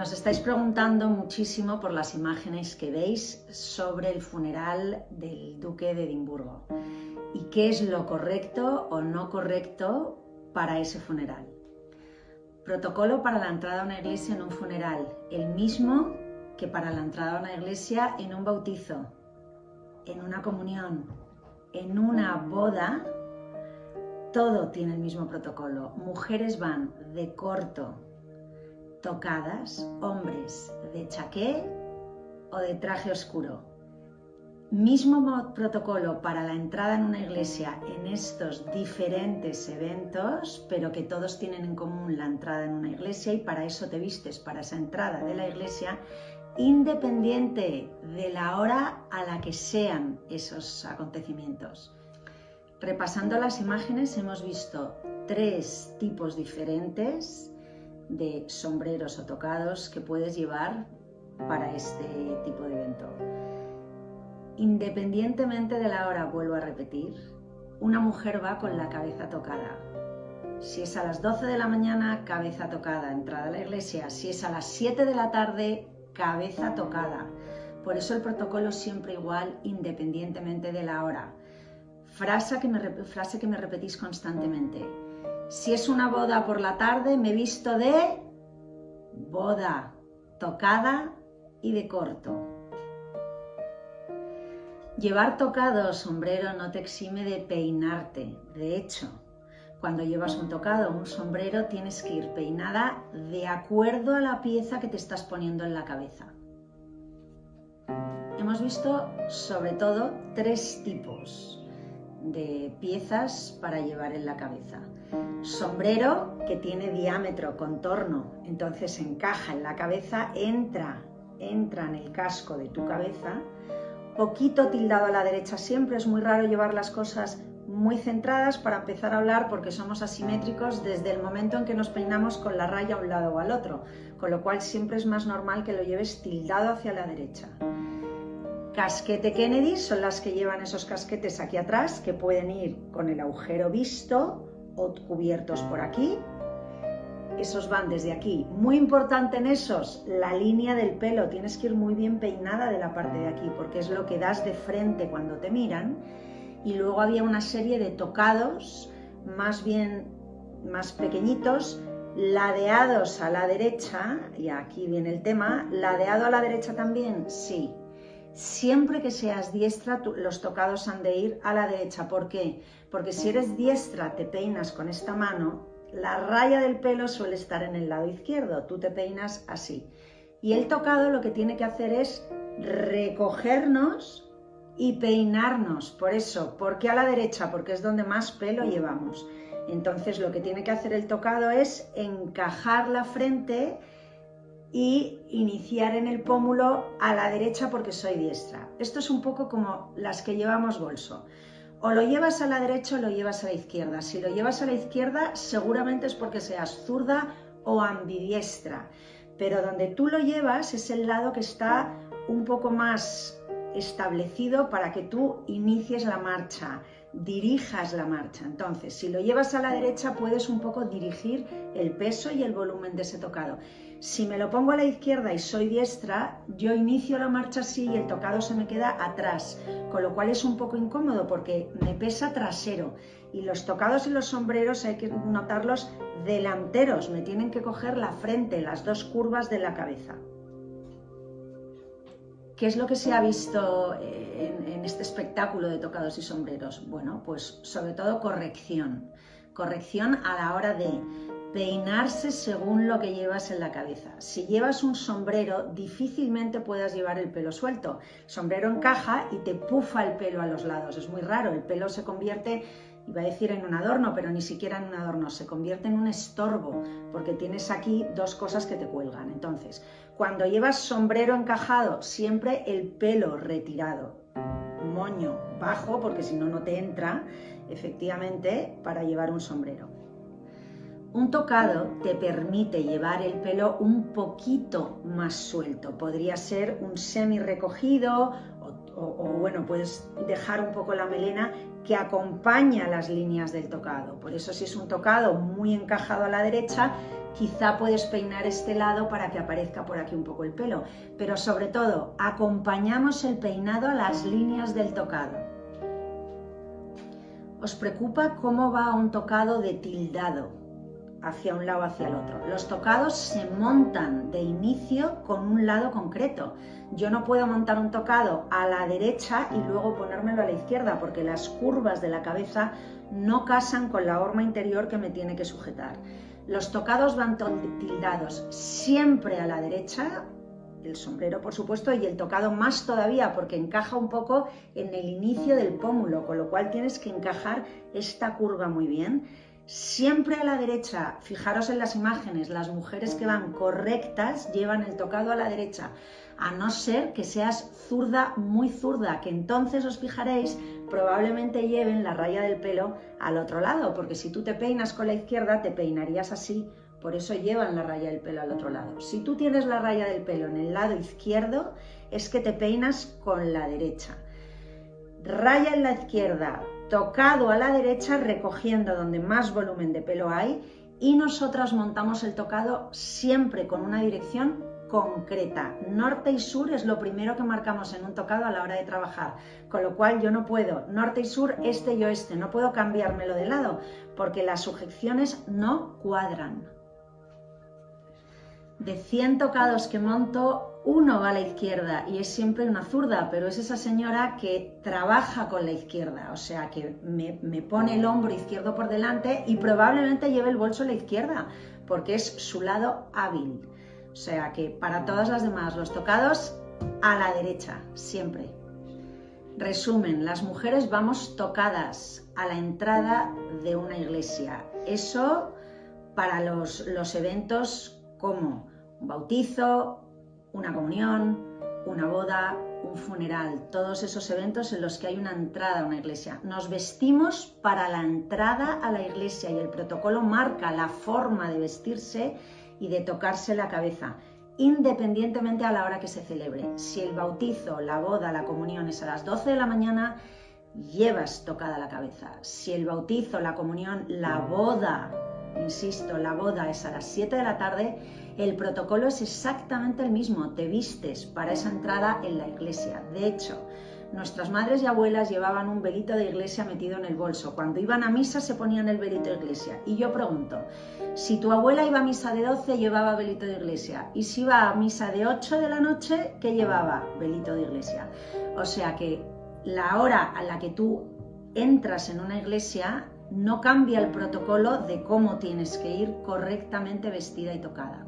Nos estáis preguntando muchísimo por las imágenes que veis sobre el funeral del duque de Edimburgo y qué es lo correcto o no correcto para ese funeral. Protocolo para la entrada a una iglesia en un funeral, el mismo que para la entrada a una iglesia en un bautizo, en una comunión, en una boda. Todo tiene el mismo protocolo. Mujeres van de corto, tocadas, hombres de chaqué o de traje oscuro. Mismo protocolo para la entrada en una iglesia en estos diferentes eventos, pero que todos tienen en común la entrada en una iglesia, y para eso te vistes para esa entrada de la iglesia, independiente de la hora a la que sean esos acontecimientos. Repasando las imágenes, hemos visto 3 tipos diferentes de sombreros o tocados que puedes llevar para este tipo de evento. Independientemente de la hora, vuelvo a repetir, una mujer va con la cabeza tocada. Si es a las 12 de la mañana, cabeza tocada, entrada a la iglesia. Si es a las 7 de la tarde, cabeza tocada. Por eso el protocolo es siempre igual, independientemente de la hora. Frase que me repetís constantemente. Si es una boda por la tarde, me visto de boda, tocada y de corto. Llevar tocado o sombrero no te exime de peinarte. De hecho, cuando llevas un tocado o un sombrero, tienes que ir peinada de acuerdo a la pieza que te estás poniendo en la cabeza. Hemos visto sobre todo 3 tipos de piezas para llevar en la cabeza. Sombrero, que tiene diámetro, contorno, entonces encaja en la cabeza, entra en el casco de tu cabeza, poquito tildado a la derecha siempre. Es muy raro llevar las cosas muy centradas para empezar a hablar, porque somos asimétricos desde el momento en que nos peinamos con la raya a un lado o al otro, con lo cual siempre es más normal que lo lleves tildado hacia la derecha. Casquete Kennedy son las que llevan esos casquetes aquí atrás, que pueden ir con el agujero visto o cubiertos por aquí. Esos van desde aquí. Muy importante en esos, la línea del pelo. Tienes que ir muy bien peinada de la parte de aquí, porque es lo que das de frente cuando te miran. Y luego había una serie de tocados, más pequeñitos, ladeados a la derecha, y aquí viene el tema. ¿Ladeado a la derecha también? Sí. Siempre que seas diestra, los tocados han de ir a la derecha. ¿Por qué? Porque si eres diestra, te peinas con esta mano, la raya del pelo suele estar en el lado izquierdo, tú te peinas así. Y el tocado lo que tiene que hacer es recogernos y peinarnos. Por eso, ¿por qué a la derecha? Porque es donde más pelo llevamos. Entonces lo que tiene que hacer el tocado es encajar la frente y iniciar en el pómulo a la derecha porque soy diestra. Esto es un poco como las que llevamos bolso. O lo llevas a la derecha o lo llevas a la izquierda. Si lo llevas a la izquierda, seguramente es porque seas zurda o ambidiestra. Pero donde tú lo llevas es el lado que está un poco más establecido para que tú inicies la marcha, dirijas la marcha. Entonces, si lo llevas a la derecha, puedes un poco dirigir el peso y el volumen de ese tocado. Si me lo pongo a la izquierda y soy diestra, yo inicio la marcha así y el tocado se me queda atrás, con lo cual es un poco incómodo porque me pesa trasero. Y los tocados y los sombreros hay que notarlos delanteros, me tienen que coger la frente, las 2 curvas de la cabeza. ¿Qué es lo que se ha visto en este espectáculo de tocados y sombreros? Bueno, pues sobre todo corrección. Corrección a la hora de peinarse según lo que llevas en la cabeza. Si llevas un sombrero, difícilmente puedas llevar el pelo suelto. El sombrero encaja y te pufa el pelo a los lados. Es muy raro, el pelo se convierte, iba a decir en un adorno, pero ni siquiera en un adorno, se convierte en un estorbo, porque tienes aquí 2 cosas que te cuelgan. Entonces, cuando llevas sombrero encajado, siempre el pelo retirado, moño bajo, porque si no, no te entra, efectivamente, para llevar un sombrero. Un tocado te permite llevar el pelo un poquito más suelto. Podría ser un semi recogido o bueno, puedes dejar un poco la melena que acompaña las líneas del tocado. Por eso, si es un tocado muy encajado a la derecha, quizá puedes peinar este lado para que aparezca por aquí un poco el pelo, pero sobre todo acompañamos el peinado a las líneas del tocado. ¿Os preocupa cómo va un tocado de tildado hacia un lado o hacia el otro? Los tocados se montan de inicio con un lado concreto. Yo no puedo montar un tocado a la derecha y luego ponérmelo a la izquierda, porque las curvas de la cabeza no casan con la horma interior que me tiene que sujetar. Los tocados van tildados siempre a la derecha, el sombrero por supuesto, y el tocado más todavía porque encaja un poco en el inicio del pómulo, con lo cual tienes que encajar esta curva muy bien. Siempre a la derecha, fijaros en las imágenes, las mujeres que van correctas llevan el tocado a la derecha, a no ser que seas zurda, muy zurda, que entonces os fijaréis, probablemente lleven la raya del pelo al otro lado, porque si tú te peinas con la izquierda te peinarías así, por eso llevan la raya del pelo al otro lado. Si tú tienes la raya del pelo en el lado izquierdo, es que te peinas con la derecha. Raya en la izquierda, tocado a la derecha, recogiendo donde más volumen de pelo hay, y nosotras montamos el tocado siempre con una dirección concreta. Norte y sur es lo primero que marcamos en un tocado a la hora de trabajar, con lo cual yo no puedo norte y sur, este y oeste, no puedo cambiármelo de lado, porque las sujeciones no cuadran. De 100 tocados que monto, uno va a la izquierda y es siempre una zurda, pero es esa señora que trabaja con la izquierda, o sea que me pone el hombro izquierdo por delante y probablemente lleve el bolso a la izquierda, porque es su lado hábil. O sea que para todas las demás, los tocados a la derecha, siempre. Resumen, las mujeres vamos tocadas a la entrada de una iglesia. Eso para los eventos como un bautizo, una comunión, una boda, un funeral, todos esos eventos en los que hay una entrada a una iglesia. Nos vestimos para la entrada a la iglesia y el protocolo marca la forma de vestirse y de tocarse la cabeza, independientemente a la hora que se celebre. Si el bautizo, la boda, la comunión es a las 12 de la mañana, llevas tocada la cabeza. Si el bautizo, la comunión, la boda, insisto, la boda es a las 7 de la tarde, el protocolo es exactamente el mismo, te vistes para esa entrada en la iglesia. De hecho, nuestras madres y abuelas llevaban un velito de iglesia metido en el bolso. Cuando iban a misa se ponían el velito de iglesia. Y yo pregunto, si tu abuela iba a misa de 12, llevaba velito de iglesia. Y si iba a misa de 8 de la noche, ¿qué llevaba? Velito de iglesia. O sea que la hora a la que tú entras en una iglesia no cambia el protocolo de cómo tienes que ir correctamente vestida y tocada.